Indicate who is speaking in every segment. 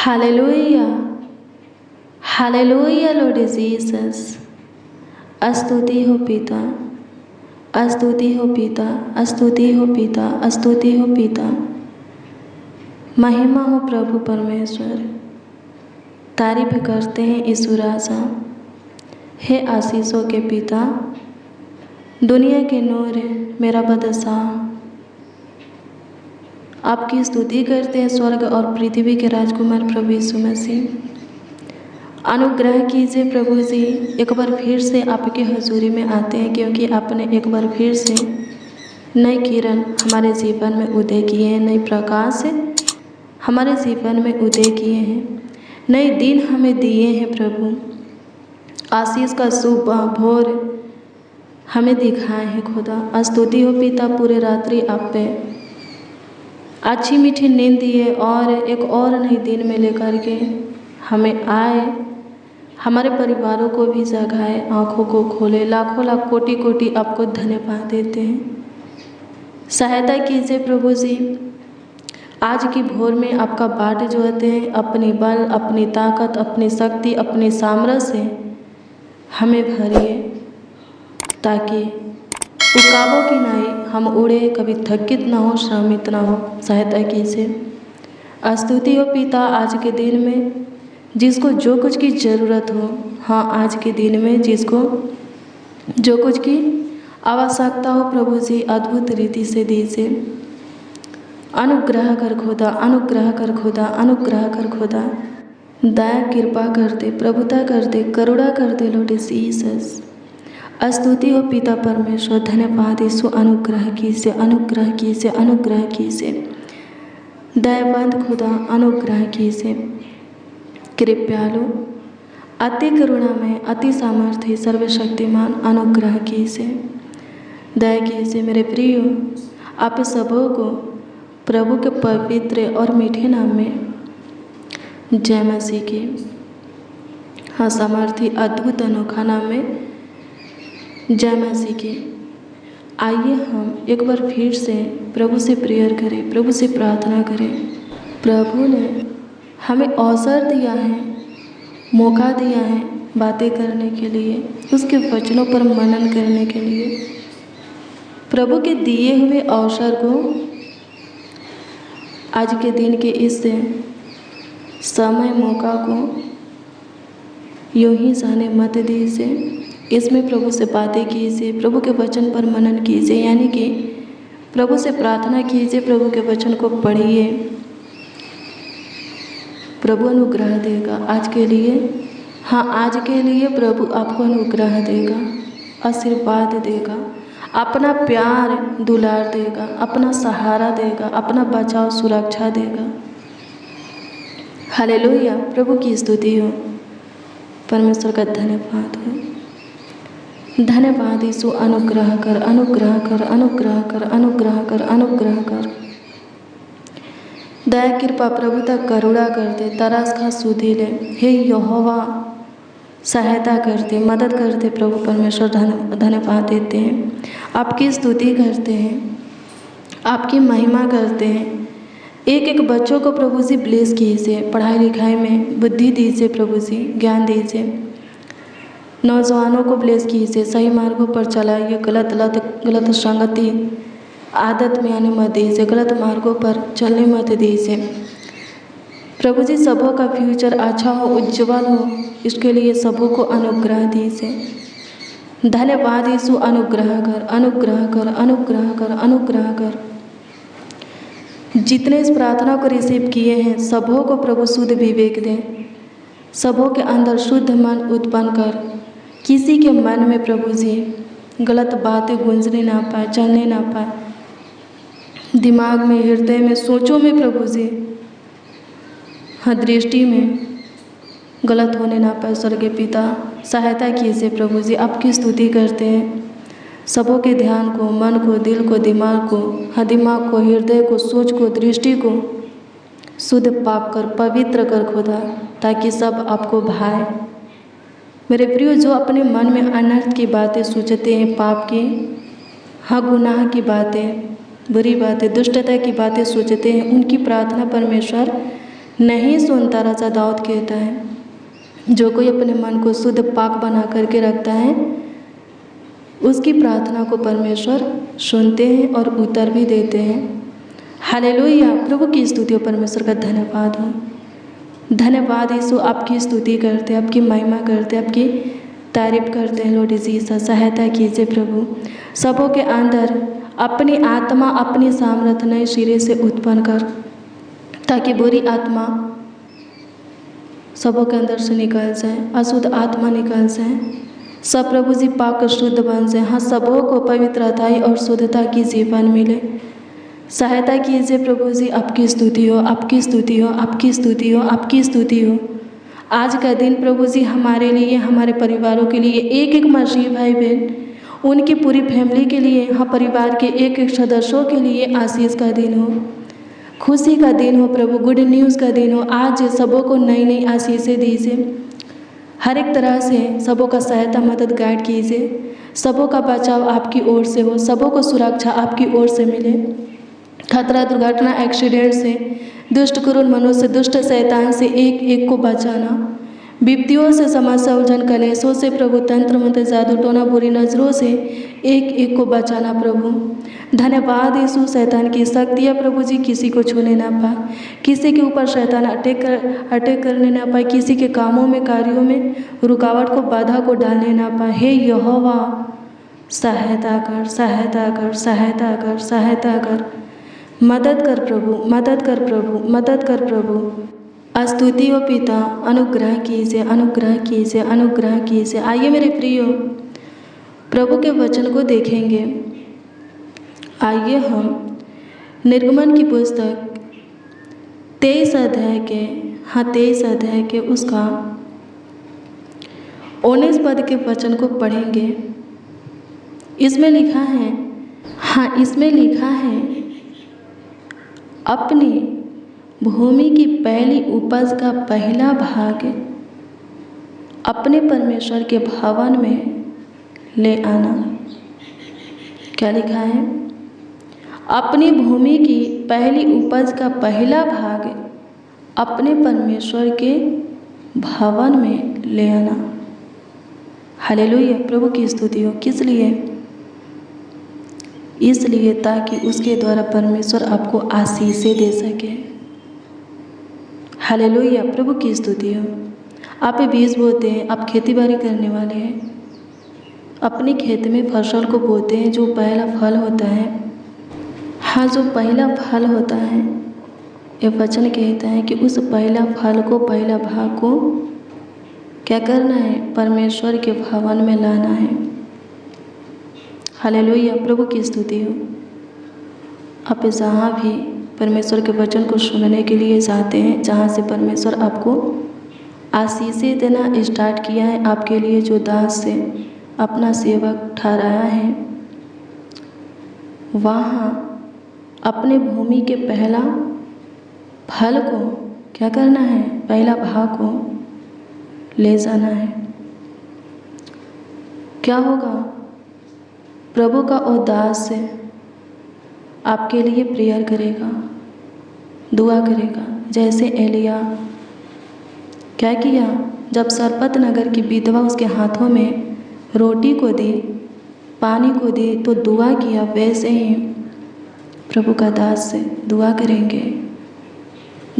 Speaker 1: Hallelujah. Hallelujah, Lord Jesus. स्तुति हो पिता, स्तुति हो पिता, स्तुति हो पिता, स्तुति हो पिता। महिमा हो प्रभु परमेश्वर। तारीफ करते हैं यीशु राजा। हे आशीषों के पिता, दुनिया के नूर मेरा बादशाह, आपकी स्तुति करते हैं स्वर्ग और पृथ्वी के राजकुमार प्रभु यीशु मसीह। अनुग्रह कीजिए प्रभु जी, एक बार फिर से आपके हजूरी में आते हैं क्योंकि आपने एक बार फिर से नई किरण हमारे जीवन में उदय किए हैं, नई प्रकाश हमारे जीवन में उदय किए हैं, नए दिन हमें दिए हैं प्रभु। आशीष का सुबह भोर हमें दिखाए हैं खुदा। स्तुति हो पिता, पूरे रात्रि आप पे अच्छी मीठी नींद दिए और एक और नई दिन में लेकर के हमें आए, हमारे परिवारों को भी जगाए, आँखों को खोले। लाखों लाख कोटि कोटि आपको धन्यवाद देते हैं। सहायता कीजिए प्रभु जी, आज की भोर में आपका बाट जो होते हैं, अपनी बल, अपनी ताकत, अपनी शक्ति, अपनी सामर्थ्य से हमें भरिए, ताकि उकाबों की नाई हम उड़े, कभी थकित ना हो, श्रमित ना हो। सहायता कीजिए। स्तुति हो पिता, आज के दिन में जिसको जो कुछ की ज़रूरत हो, हाँ आज के दिन में जिसको जो कुछ की आवश्यकता हो प्रभु जी, अद्भुत रीति से दीजिए। अनुग्रह कर खुदा, अनुग्रह कर खुदा, अनुग्रह कर खुदा। दया कृपा करते, प्रभुता करते, करुणा करते लॉर्ड जीसस। स्तुति हो पिता परमेश्वर, धन्यवाद यीशु। अनुग्रह कीजिए, अनुग्रह कीजिए, अनुग्रह कीजिए। दयावंत खुदा अनुग्रह कीजिए। कृपयालु, अति करुणा में, अति सामर्थ्य, सर्वशक्तिमान अनुग्रह कीजिए। दया कीजिए मेरे प्रिय, आप सबों को प्रभु के पवित्र और मीठे नाम में जय मसीह की हाँ सामर्थ्य अद्भुत अनोखा नाम में जय मसीह की। आइए हम एक बार फिर से प्रभु से प्रेयर करें, प्रभु से प्रार्थना करें। प्रभु ने हमें अवसर दिया है, मौका दिया है बातें करने के लिए, उसके वचनों पर मनन करने के लिए। प्रभु के दिए हुए अवसर को आज के दिन के इस समय मौका को यूं ही जाने मत दीजिए। इसमें प्रभु से बातें कीजिए, प्रभु के वचन पर मनन कीजिए, यानी कि प्रभु से प्रार्थना कीजिए, प्रभु के वचन को पढ़िए। प्रभु अनुग्रह देगा आज के लिए, हाँ आज के लिए प्रभु आपको अनुग्रह देगा, आशीर्वाद देगा, अपना प्यार दुलार देगा, अपना सहारा देगा, अपना बचाव सुरक्षा देगा। हालेलुया, प्रभु की स्तुति हो, परमेश्वर का धन्यवाद हो। धन्यवाद यीशु। अनुग्रह कर, अनुग्रह कर, अनुग्रह कर, अनुग्रह कर, अनुग्रह कर। दया कृपा प्रभुता करुणा करते, तरास खा सुधी ले। हे यहोवा सहायता करते, मदद करते प्रभु परमेश्वर। धन्यवाद देते हैं, आपकी स्तुति करते हैं, आपकी महिमा करते हैं। एक एक बच्चों को प्रभु जी ब्लेस कीजिए, पढ़ाई लिखाई में बुद्धि दीजिए प्रभु जी, ज्ञान दीजिए। नौजवानों को ब्लेस कीजिए, सही मार्गों पर चलाइए, गलत संगति आदत में आने मत दीजिए, गलत मार्गों पर चलने मत दीजिए। प्रभु जी सबों का फ्यूचर अच्छा हो, उज्जवल हो, इसके लिए सबों को अनुग्रह दीजिए। धन्यवाद यीशु। अनुग्रह कर, अनुग्रह कर, अनुग्रह कर, अनुग्रह कर। जितने इस प्रार्थना को रिसीव किए हैं सबों को प्रभु शुद्ध विवेक दें, सबों के अंदर शुद्ध मन उत्पन्न कर। किसी के मन में प्रभु जी गलत बातें गूंजने ना पाए, चलने ना पाए, दिमाग में, हृदय में, सोचों में प्रभु जी, हाँ दृष्टि में गलत होने ना पाए। स्वर्गीय पिता सहायता कीजिए प्रभु जी। आपकी स्तुति करते हैं, सबों के ध्यान को, मन को, दिल को, दिमाग को, हाँ दिमाग को, हृदय को, सोच को, दृष्टि को शुद्ध पाप कर, पवित्र कर खुदा, ताकि सब आपको भाए। मेरे प्रियो, जो अपने मन में अनर्थ की बातें सोचते हैं, पाप की, हाँ गुनाह की बातें, बुरी बातें, दुष्टता की बातें सोचते हैं, उनकी प्रार्थना परमेश्वर नहीं सुनता, राजा दाऊद कहता है। जो कोई अपने मन को शुद्ध पाक बना करके रखता है उसकी प्रार्थना को परमेश्वर सुनते हैं और उत्तर भी देते हैं। हालेलुया, प्रभु की स्तुति हो, परमेश्वर का धन्यवाद हो। धन्यवाद यीशु, आपकी स्तुति करते, आपकी महिमा करते, आपकी तारीफ करते हैं। लॉर्ड जीसस, सहायता कीजिए प्रभु, सबों के अंदर अपनी आत्मा, अपनी सामर्थ नए सिरे से उत्पन्न कर, ताकि बुरी आत्मा सबों के अंदर से निकल जाए, अशुद्ध आत्मा निकल जाए, सब प्रभु जी पाक शुद्ध बन जाए। हाँ, सबों को पवित्रताई और शुद्धता की जीवन मिले। सहायता कीजिए प्रभु जी, आपकी स्तुति हो, आपकी स्तुति हो, आपकी स्तुति हो, आपकी स्तुति हो। आज का दिन प्रभु जी हमारे लिए, हमारे परिवारों के लिए, एक एक मसीह भाई बहन, उनकी पूरी फैमिली के लिए, हाँ परिवार के एक एक सदस्यों के लिए आशीष का दिन हो, खुशी का दिन हो प्रभु, गुड न्यूज़ का दिन हो। आज सबों को नई नई आशीषें दीजिए, हर एक तरह से सबों का सहायता मदद गाइड कीजिए, सबों का बचाव आपकी ओर से हो, सबों को सुरक्षा आपकी ओर से मिले। खतरा, दुर्घटना, एक्सीडेंट से, दुष्ट क्रूर मनुष्य, दुष्ट शैतान से एक एक को बचाना, विपत्तियों से, समस्या, उलझन, कलेशों से प्रभु, तंत्र मंत्र, जादू टोना, बुरी नजरों से एक एक को बचाना प्रभु। धन्यवाद यीशु, शैतान की शक्तियाँ प्रभु जी किसी को छूने ना पाए, किसी के ऊपर शैतान अटैक करने ना पाए, किसी के कामों में, कार्यों में रुकावट को, बाधा को डालने ना पाए। हे यहोवा, सहायता कर, सहायता कर, सहायता कर, सहायता कर, मदद कर प्रभु, मदद कर प्रभु, मदद कर प्रभु। स्तुति हो पिता, अनुग्रह कीजिए, अनुग्रह कीजिए, अनुग्रह कीजिए। आइए मेरे प्रियो, प्रभु के वचन को देखेंगे। आइए हम निर्गमन की पुस्तक 23 अध्याय के उसका 19 पद के वचन को पढ़ेंगे। इसमें लिखा है, हाँ इसमें लिखा है, अपनी भूमि की पहली उपज का पहला भाग अपने परमेश्वर के भवन में ले आना। क्या लिखा है? अपनी भूमि की पहली उपज का पहला भाग अपने परमेश्वर के भवन में ले आना। हालेलुया, प्रभु की स्तुति हो। किस लिए? इसलिए ताकि उसके द्वारा परमेश्वर आपको आशीषें दे सके। हालेलुया, प्रभु की स्तुति हो। आप बीज बोते हैं, आप खेती बाड़ी करने वाले हैं, अपने खेत में फसल को बोते हैं, जो पहला फल होता है, हाँ जो पहला फल होता है, ये वचन कहता है कि उस पहला फल को, पहला भाग को क्या करना है? परमेश्वर के भवन में लाना है। हालेलुया, प्रभु की स्तुति हो। आप जहाँ भी परमेश्वर के वचन को सुनने के लिए जाते हैं, जहाँ से परमेश्वर आपको आशीषें देना स्टार्ट किया है, आपके लिए जो दास से अपना सेवक ठहराया है, वहाँ अपने भूमि के पहला फल को क्या करना है? पहला भाग को ले जाना है। क्या होगा? प्रभु का वो दास से आपके लिए प्रेयर करेगा, दुआ करेगा। जैसे एलिया क्या किया? जब सरपत नगर की विधवा उसके हाथों में रोटी को दी, पानी को दी, तो दुआ किया, वैसे ही प्रभु का दास से दुआ करेंगे।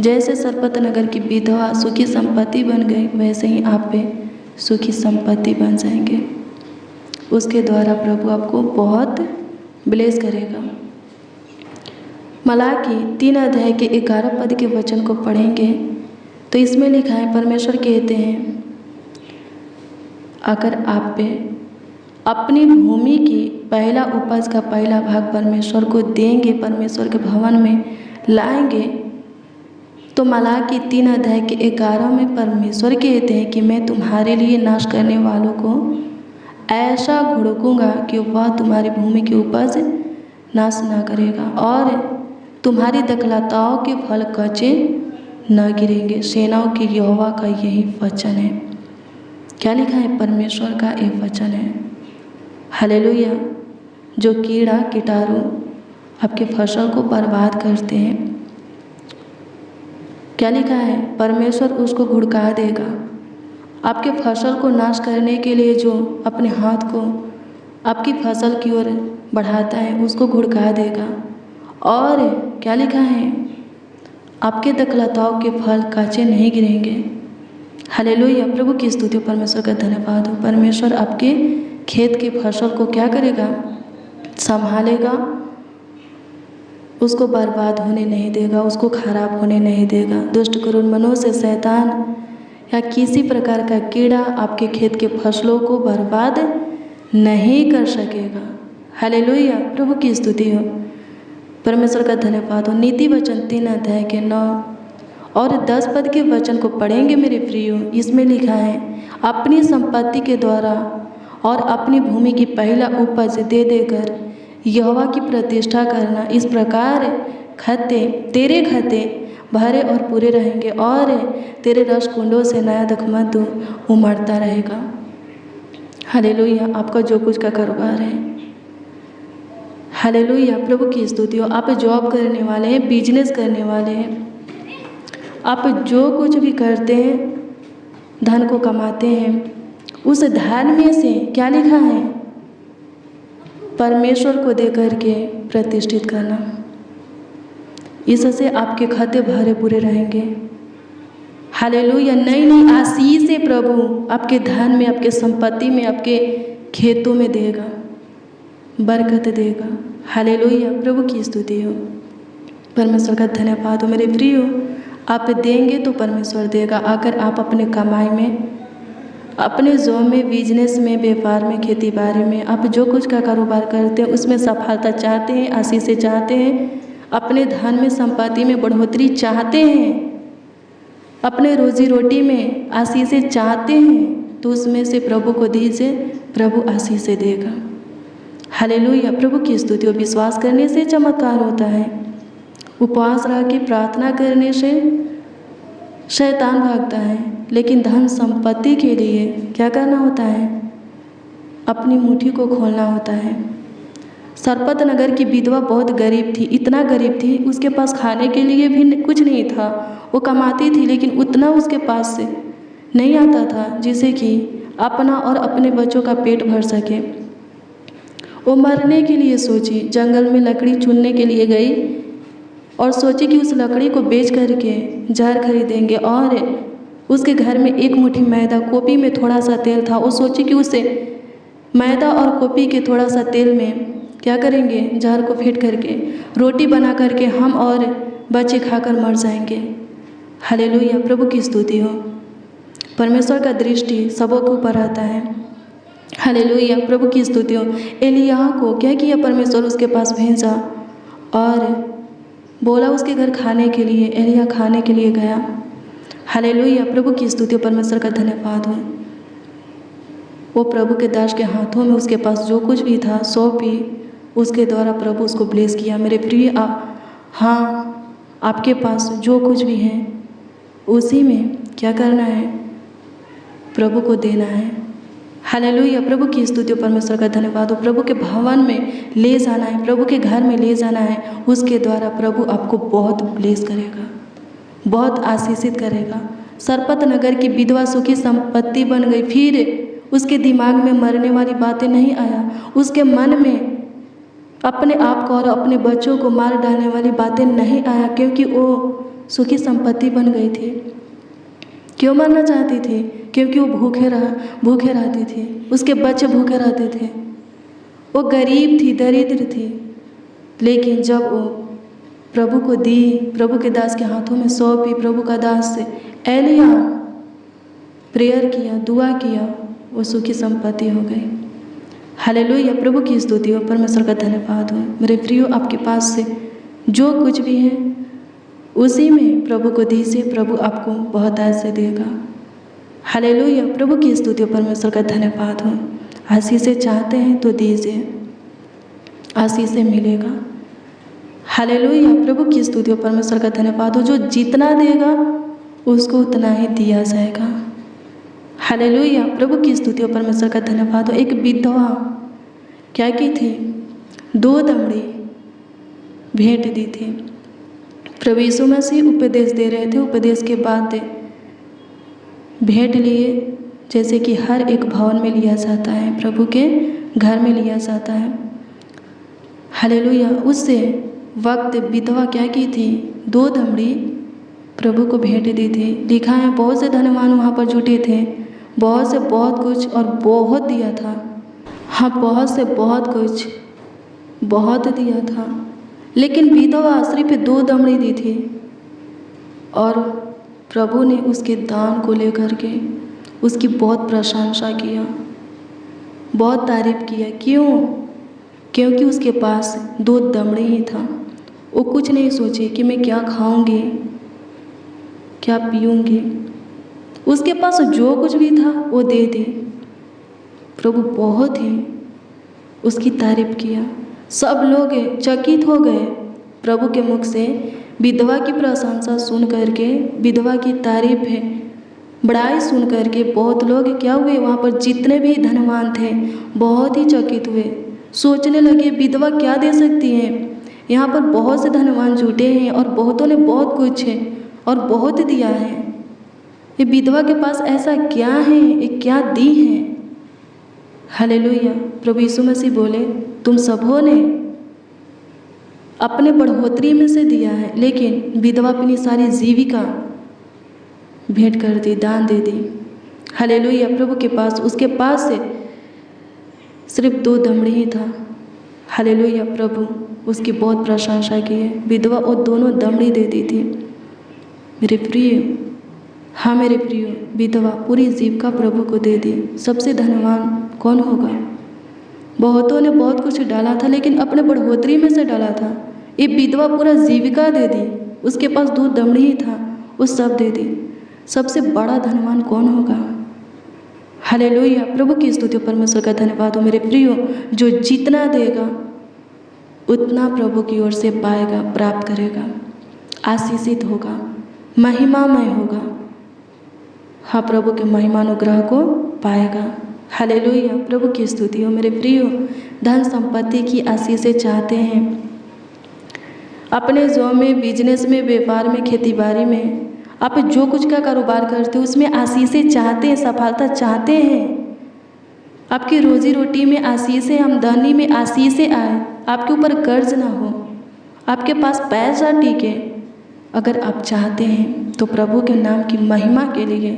Speaker 1: जैसे सरपत नगर की विधवा सुखी संपत्ति बन गई, वैसे ही आप पे सुखी संपत्ति बन जाएंगे। उसके द्वारा प्रभु आपको बहुत ब्लेस करेगा। मलाकी 3 अध्याय के 11 पद के वचन को पढ़ेंगे तो इसमें लिखा है, परमेश्वर कहते हैं, अगर आप पे अपनी भूमि की पहला उपज का पहला भाग परमेश्वर को देंगे, परमेश्वर के भवन में लाएंगे, तो मलाकी 3 अध्याय के 11 में परमेश्वर कहते हैं कि मैं तुम्हारे लिए नाश करने वालों को ऐसा घुड़कूंगा कि वह तुम्हारी भूमि की उपज नाश ना करेगा और तुम्हारी दखलताओं के फल कच्चे न गिरेंगे। सेनाओं की यहोवा का यही वचन है। क्या लिखा है? परमेश्वर का एक वचन है। हालेलुया। जो कीड़ा कीटाणु आपके फसल को बर्बाद करते हैं, क्या लिखा है? परमेश्वर उसको घुड़का देगा। आपके फसल को नाश करने के लिए जो अपने हाथ को आपकी फसल की ओर बढ़ाता है उसको घुड़का देगा। और क्या लिखा है? आपके दखलताओं के फल काचे नहीं गिरेंगे। हालेलुया, प्रभु की स्तुति, परमेश्वर का धन्यवाद हो। परमेश्वर आपके खेत की फसल को क्या करेगा? संभालेगा, उसको बर्बाद होने नहीं देगा, उसको खराब होने नहीं देगा। दुष्ट करुण मनों से शैतान या किसी प्रकार का कीड़ा आपके खेत के फसलों को बर्बाद नहीं कर सकेगा। हालेलुया, प्रभु की स्तुति हो, परमेश्वर का धन्यवाद हो। नीति वचन 3 अध्याय के 9 और 10 पद के वचन को पढ़ेंगे मेरे प्रियो। इसमें लिखा है, अपनी संपत्ति के द्वारा और अपनी भूमि की पहला उपज दे देकर यहोवा की प्रतिष्ठा करना। इस प्रकार तेरे खत्ते भरे और पूरे रहेंगे और तेरे रस कुंडों से नया दखमत उमड़ता रहेगा। हालेलुया, आपका जो कुछ का कारोबार है, हालेलुया, प्रभु की स्तुति हो। आप जॉब करने वाले हैं, बिजनेस करने वाले हैं, आप जो कुछ भी करते हैं, धन को कमाते हैं, उस धन में से क्या लिखा है? परमेश्वर को दे करके प्रतिष्ठित करना। इससे आपके खाते भरे पूरे रहेंगे। हालेलुया, नई नई आशीष से प्रभु आपके धन में, आपके संपत्ति में, आपके खेतों में देगा, बरकत देगा। हालेलुया, प्रभु की स्तुति हो, परमेश्वर का धन्यवाद हो। मेरे प्रियो, आप देंगे तो परमेश्वर देगा। अगर आप अपने कमाई में, अपने जॉब में, बिजनेस में, व्यापार में, खेती बाड़ी में, आप जो कुछ का कारोबार करते हैं उसमें सफलता चाहते हैं, आशीष चाहते हैं, अपने धन में, संपत्ति में बढ़ोतरी चाहते हैं, अपने रोजी रोटी में आशीष चाहते हैं, तो उसमें से प्रभु को दीजिए, प्रभु आशीष देगा। हालेलुया, प्रभु की स्तुति हो। विश्वास करने से चमत्कार होता है। उपवास रह के प्रार्थना करने से शैतान भागता है, लेकिन धन संपत्ति के लिए क्या करना होता है? अपनी मुट्ठी को खोलना होता है। सरपत नगर की विधवा बहुत गरीब थी, इतना गरीब थी, उसके पास खाने के लिए भी कुछ नहीं था। वो कमाती थी लेकिन उतना उसके पास से नहीं आता था जिससे कि अपना और अपने बच्चों का पेट भर सके। वो मरने के लिए सोची, जंगल में लकड़ी चुनने के लिए गई और सोची कि उस लकड़ी को बेच करके जहर खरीदेंगे और उसके घर में एक मुट्ठी मैदा, कोपी में थोड़ा सा तेल था। वो सोची कि उसे मैदा और कोपी के थोड़ा सा तेल में क्या करेंगे? जहर को फेंट करके रोटी बना करके हम और बच्चे खाकर मर जाएंगे। हालेलुया, प्रभु की स्तुति हो। परमेश्वर का दृष्टि सबों के ऊपर आता है। हालेलुया, प्रभु की स्तुति हो। एलिय्याह को क्या किया? परमेश्वर उसके पास भेजा और बोला उसके घर खाने के लिए। एलिय्याह खाने के लिए गया। हालेलुया, प्रभु की स्तुति, परमेश्वर का धन्यवाद हो। वो प्रभु के दास के हाथों में उसके पास जो कुछ भी था सौंपी, उसके द्वारा प्रभु उसको ब्लेस किया। मेरे प्रिय, हाँ, आपके पास जो कुछ भी है उसी में क्या करना है? प्रभु को देना है। हालेलुया, प्रभु की स्तुति, परमेश्वर का धन्यवाद हो। प्रभु के भवन में ले जाना है, प्रभु के घर में ले जाना है। उसके द्वारा प्रभु आपको बहुत ब्लेस करेगा, बहुत आशीषित करेगा। सरपत नगर की विधवा सुखी संपत्ति बन गई। फिर उसके दिमाग में मरने वाली बातें नहीं आया, उसके मन में अपने आप को और अपने बच्चों को मार डालने वाली बातें नहीं आया, क्योंकि वो सुखी संपत्ति बन गई थी। क्यों मरना चाहती थी? क्योंकि वो भूखे रहती थी, उसके बच्चे भूखे रहते थे, वो गरीब थी, दरिद्र थी। लेकिन जब वो प्रभु को दी, प्रभु के दास के हाथों में सौंपी, प्रभु का दास से एलिय्याह प्रेयर किया, दुआ किया, वो सुखी संपत्ति हो गई। हालेलुया, प्रभु की स्तुति हो, परमेश्वर का धन्यवाद हो। मेरे प्रियो, आपके पास से जो कुछ भी है उसी में प्रभु को दीजिए, प्रभु आपको बहुत आशीष देगा। हालेलुया, प्रभु की स्तुति, परमेश्वर का धन्यवाद हो। आशीष चाहते हैं तो दीजिए, आशीष मिलेगा। हालेलुया, प्रभु की स्तुति, परमेश्वर का धन्यवाद हो। जो जितना देगा उसको उतना ही दिया जाएगा। हालेलुया, प्रभु की स्तुति, परमेश्वर का धन्यवाद हो। एक विधवा क्या की थी? 2 दमड़ी भेंट दी थी। प्रभु यीशु मसीह उपदेश दे रहे थे। उपदेश के बाद भेंट लिए, जैसे कि हर एक भवन में लिया जाता है, प्रभु के घर में लिया जाता है। हालेलुया। उससे वक्त विधवा क्या की थी, 2 दमड़ी प्रभु को भेंट दी थी। लिखा है बहुत से धनवान वहाँ पर जुटे थे, बहुत से बहुत कुछ और बहुत दिया था। हाँ, बहुत से बहुत कुछ बहुत दिया था, लेकिन विधवा सिर्फ 2 दमड़ी दी थी। और प्रभु ने उसके दान को लेकर के उसकी बहुत प्रशंसा किया, बहुत तारीफ किया। क्यों? क्योंकि उसके पास 2 दमड़ी ही था। वो कुछ नहीं सोची कि मैं क्या खाऊंगी, क्या पीऊंगी। उसके पास जो कुछ भी था वो दे दी। प्रभु बहुत ही उसकी तारीफ किया। सब लोग चकित हो गए प्रभु के मुख से विधवा की प्रशंसा सुन करके, विधवा की तारीफ है, बड़ाई सुन करके। बहुत लोग क्या हुए, वहाँ पर जितने भी धनवान थे बहुत ही चकित हुए। सोचने लगे विधवा क्या दे सकती है, यहाँ पर बहुत से धनवान जुटे हैं और बहुतों ने बहुत कुछ है और बहुत दिया है। ये विधवा के पास ऐसा क्या है, ये क्या दी है। हालेलुया। प्रभु यीशु मसीह बोले तुम सबों ने अपने बढ़ोतरी में से दिया है, लेकिन विधवा अपनी सारी जीविका भेंट कर दी, दान दे दी। हालेलुया। प्रभु के पास, उसके पास से सिर्फ 2 दमड़ी ही था। हालेलुया। प्रभु उसकी बहुत प्रशंसा की है। विधवा वो दोनों दमड़ी दे दी थी। मेरे प्रिय, हाँ मेरे प्रिय, विधवा पूरी जीविका प्रभु को दे दी। सबसे धनवान कौन होगा? बहुतों ने बहुत कुछ डाला था, लेकिन अपने बढ़ोतरी में से डाला था। ये विधवा पूरा जीविका दे दी। उसके पास 2 दमड़ी ही था, वो सब दे दी। सबसे बड़ा धनवान कौन होगा? हालेलुया। प्रभु की स्तुति, परमेश्वर का धन्यवाद हो। मेरे प्रियो, जो जितना देगा उतना प्रभु की ओर से पाएगा, प्राप्त करेगा, आशीषित होगा, महिमामय होगा। हाँ, प्रभु के महिमानुग्रह को पाएगा। हालेलुया। प्रभु की स्तुति हो। मेरे प्रियो, धन संपत्ति की आशीषें चाहते हैं, अपने जॉब में, बिजनेस में, व्यापार में, खेती बाड़ी में, आप जो कुछ का कारोबार करते हो उसमें आशीषें चाहते हैं, सफलता चाहते हैं। आपकी रोजी रोटी में आशीषें, आमदनी में आशीषें आए, आपके ऊपर कर्ज ना हो, आपके पास पैसा टिके। अगर आप चाहते हैं तो प्रभु के नाम की महिमा के लिए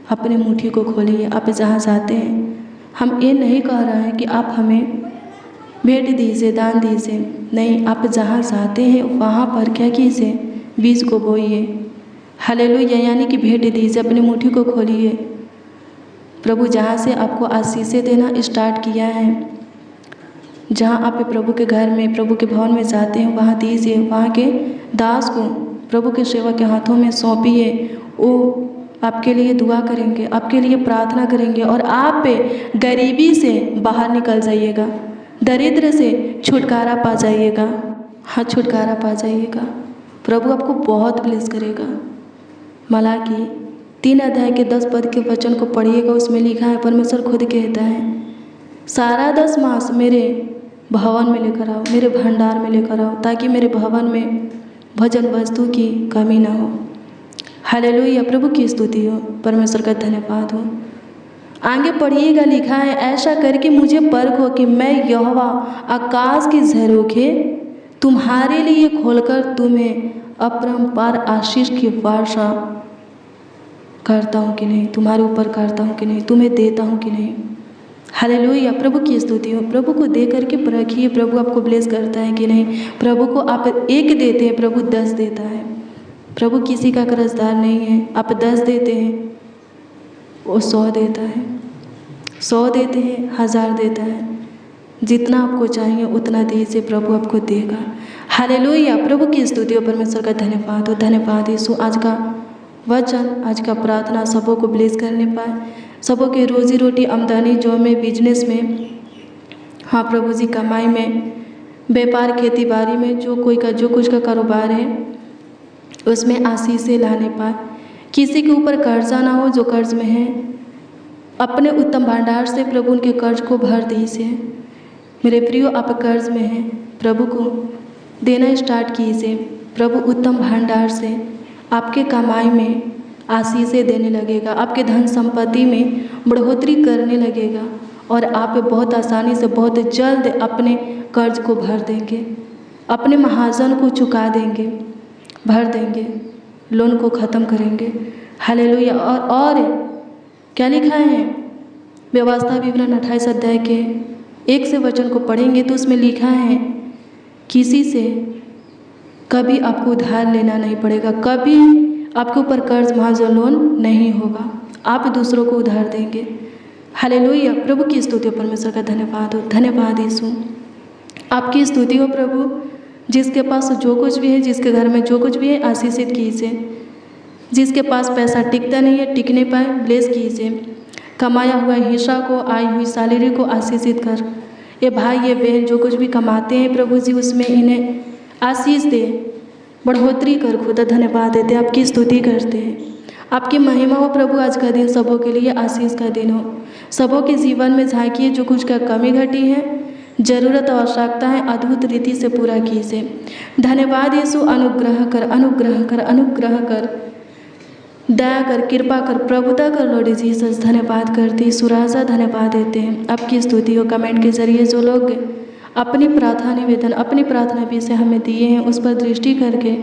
Speaker 1: अपने मुट्ठी को खोलिए। आप जहाँ जाते हैं, हम ये नहीं कह रहे हैं कि आप हमें भेंट दीजिए, दान दीजिए, नहीं। आप जहाँ जाते हैं वहाँ पर क्या कीजिए, बीज को बोइए। हालेलुया। यानी कि भेंट दीजिए, अपनी मुट्ठी को खोलिए। प्रभु जहाँ से आपको आशीषें देना स्टार्ट किया है, जहाँ आप प्रभु के घर में, प्रभु के भवन में जाते हैं, वहाँ दीजिए। वहाँ के दास को प्रभु के सेवा के हाथों में सौंपिए। वो आपके लिए दुआ करेंगे, आपके लिए प्रार्थना करेंगे, और आप गरीबी से बाहर निकल जाइएगा, दरिद्र से छुटकारा पा जाइएगा। हाँ, छुटकारा पा जाइएगा। प्रभु आपको बहुत ब्लेस करेगा। मलाकी 3 अध्याय के 10 पद के वचन को पढ़िएगा। उसमें लिखा है, परमेश्वर खुद कहता है, सारा 10 मास मेरे भवन में लेकर आओ, मेरे भंडार में लेकर आओ, ताकि मेरे भवन में भोजन वस्तु की कमी ना हो। हालेलुया। प्रभु की स्तुति हो, परमेश्वर का धन्यवाद हो। आगे पढ़िएगा, लिखा है, ऐसा करके मुझे परखो कि मैं यहोवा आकाश की झरोखे तुम्हारे लिए खोलकर तुम्हें अपरंपार आशीष की वर्षा करता हूँ कि नहीं, तुम्हारे ऊपर करता हूँ कि नहीं, तुम्हें देता हूँ कि नहीं। हालेलुया। प्रभु की स्तुति हो। प्रभु को दे करके परखिए, प्रभु आपको ब्लेस करता है कि नहीं। प्रभु को आप 1 देते हैं, प्रभु 10 देता है। प्रभु किसी का कर्जदार नहीं है। आप 10 देते हैं, वो 100 देता है, 100 देते हैं, 1000 देता है। जितना आपको चाहिए उतना दीजिए, प्रभु आपको देगा। हालेलुया। प्रभु की स्तुति हो, परमेश्वर का धन्यवाद हो। धन्यवाद यीशु। आज का वचन, आज का प्रार्थना सबों को ब्लेस करने पाए, सबों के रोजी रोटी, आमदनी, जॉब में, बिजनेस में, हाँ प्रभु जी, कमाई में, व्यापार, खेती बाड़ी में, जो कोई का जो कुछ का कारोबार है उसमें आशीषें लाने पाए। किसी के ऊपर कर्जा ना हो, जो कर्ज में है अपने उत्तम भंडार से प्रभु उनके कर्ज को भर दीजिए। मेरे प्रियो, आप कर्ज में हैं, प्रभु को देना स्टार्ट कीजिए। प्रभु उत्तम भंडार से आपके कमाई में आशीषें देने लगेगा, आपके धन संपत्ति में बढ़ोतरी करने लगेगा और आप बहुत आसानी से बहुत जल्द अपने कर्ज को भर देंगे, अपने महाजन को चुका देंगे, भर देंगे, लोन को ख़त्म करेंगे। हालेलुया। और क्या लिखा है? व्यवस्था विवरण 28 अध्याय के 1 से वचन को पढ़ेंगे तो उसमें लिखा है किसी से कभी आपको उधार लेना नहीं पड़ेगा, कभी आपके ऊपर कर्ज महाजन लोन नहीं होगा, आप दूसरों को उधार देंगे। हालेलुया। प्रभु की स्तुति हो, परमेश्वर का धन्यवाद हो। धन्यवाद यीशु, आपकी स्तुति हो प्रभु। जिसके पास जो कुछ भी है, जिसके घर में जो कुछ भी है, आशीषित कीजिए। जिसके पास पैसा टिकता नहीं है, टिक नहीं पाए, ब्लेस कीजिए। कमाया हुआ हिस्सा को, आई हुई सैलरी को आशीषित कर। ये भाई ये बहन जो कुछ भी कमाते हैं प्रभु जी, उसमें इन्हें आशीष दे, बढ़ोतरी कर। खुदा धन्यवाद देते, आपकी स्तुति करते हैं, आपकी महिमा हो प्रभु। आज का दिन सबों के लिए आशीष का दिन हो। सबों के जीवन में झांकिए, जो कुछ का कमी घटी है, जरूरत आवश्यकता है, अद्भुत रीति से पूरा कीजिए। धन्यवाद यीशु, अनुग्रह कर, अनुग्रह कर, अनुग्रह कर, दया कर, कृपा कर, प्रभुता कर लॉर्ड जीसस। धन्यवाद करते सुराजा, धन्यवाद देते हैं, आपकी स्तुति हो। कमेंट के जरिए जो लोग अपनी प्रार्थना निवेदन, अपनी प्रार्थना विषय हमें दिए हैं, उस पर दृष्टि करके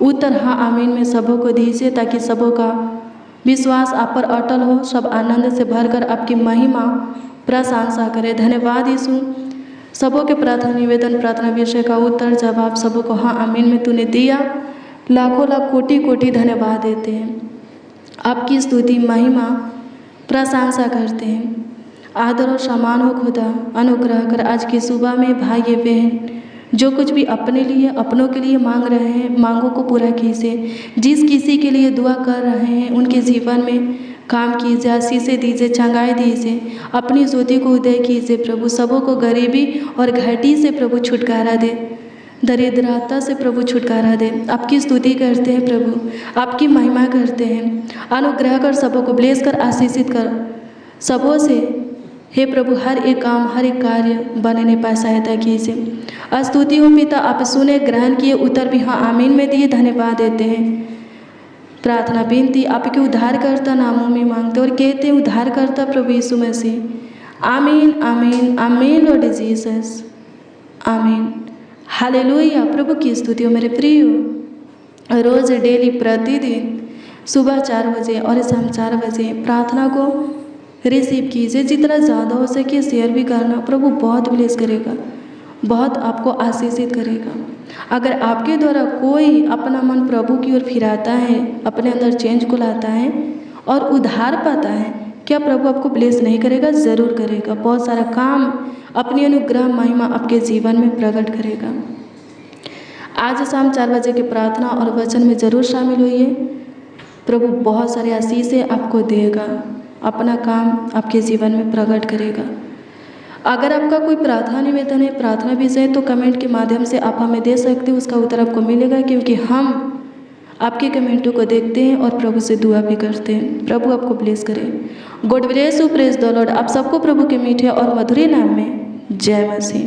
Speaker 1: उत्तर हाँ आमीन में सबों को दीजिए, ताकि सबों का विश्वास आप पर अटल हो, सब आनंद से भरकर आपकी महिमा प्रशंसा करें। धन्यवाद यीशु, सबों के प्रार्थना निवेदन, प्रार्थना विषय का उत्तर जवाब सबों को हाँ आमीन में तूने दिया। लाखों लाख कोटि कोटि धन्यवाद देते हैं, आपकी स्तुति महिमा प्रशंसा करते हैं। आदर और सम्मान हो खुदा, अनुग्रह कर। आज की सुबह में भाई बहन जो कुछ भी अपने लिए, अपनों के लिए मांग रहे हैं, मांगों को पूरा कीजिए। जिस किसी के लिए दुआ कर रहे हैं उनके जीवन में काम कीजिए, आशीषें दीजिए, चंगाई दीजिए, अपनी ज्योति को उदय कीजिए प्रभु। सबों को गरीबी और घाटी से प्रभु छुटकारा दे, दरिद्रता से प्रभु छुटकारा दे। आपकी स्तुति करते हैं प्रभु, आपकी महिमा करते हैं। अनुग्रह कर, सबों को ब्लेस कर, आशीषित कर। सबों से हे प्रभु हर एक काम, हर एक कार्य बनने पाए सहायता कीजिए। स्तुति हो पिता, आप सुने, ग्रहण किए, उत्तर भी हाँ आमीन में दिए। धन्यवाद देते हैं। प्रार्थना विनती आपके उद्धारकर्ता नामों में मांगते और कहते हैं उद्धारकर्ता प्रभु यीशु मसीह। आमीन आमीन आमीन लॉर्ड जीसस, आमीन। हालेलुया। प्रभु की स्तुति हो मेरे प्रिय। रोज़ डेली प्रतिदिन सुबह 4 बजे और शाम 4 बजे प्रार्थना को रिसीव कीजिए। जितना ज़्यादा हो सके शेयर भी करना, प्रभु बहुत ब्लेस करेगा, बहुत आपको आशीषित करेगा। अगर आपके द्वारा कोई अपना मन प्रभु की ओर फिराता है, अपने अंदर चेंज को लाता है और उद्धार पाता है, क्या प्रभु आपको ब्लेस नहीं करेगा? ज़रूर करेगा। बहुत सारा काम, अपनी अनुग्रह महिमा आपके जीवन में प्रकट करेगा। आज शाम 4 बजे की प्रार्थना और वचन में ज़रूर शामिल होइए। प्रभु बहुत सारे आशीषें आपको देगा, अपना काम आपके जीवन में प्रकट करेगा। अगर आपका कोई प्रार्थना निवेदन है, प्रार्थना विषय, तो कमेंट के माध्यम से आप हमें दे सकते हो, उसका उत्तर आपको मिलेगा, क्योंकि हम आपके कमेंटों को देखते हैं और प्रभु से दुआ भी करते हैं। प्रभु आपको ब्लेस करे। God bless you, praise the Lord. आप सबको प्रभु के मीठे और मधुर नाम में जय मसीह।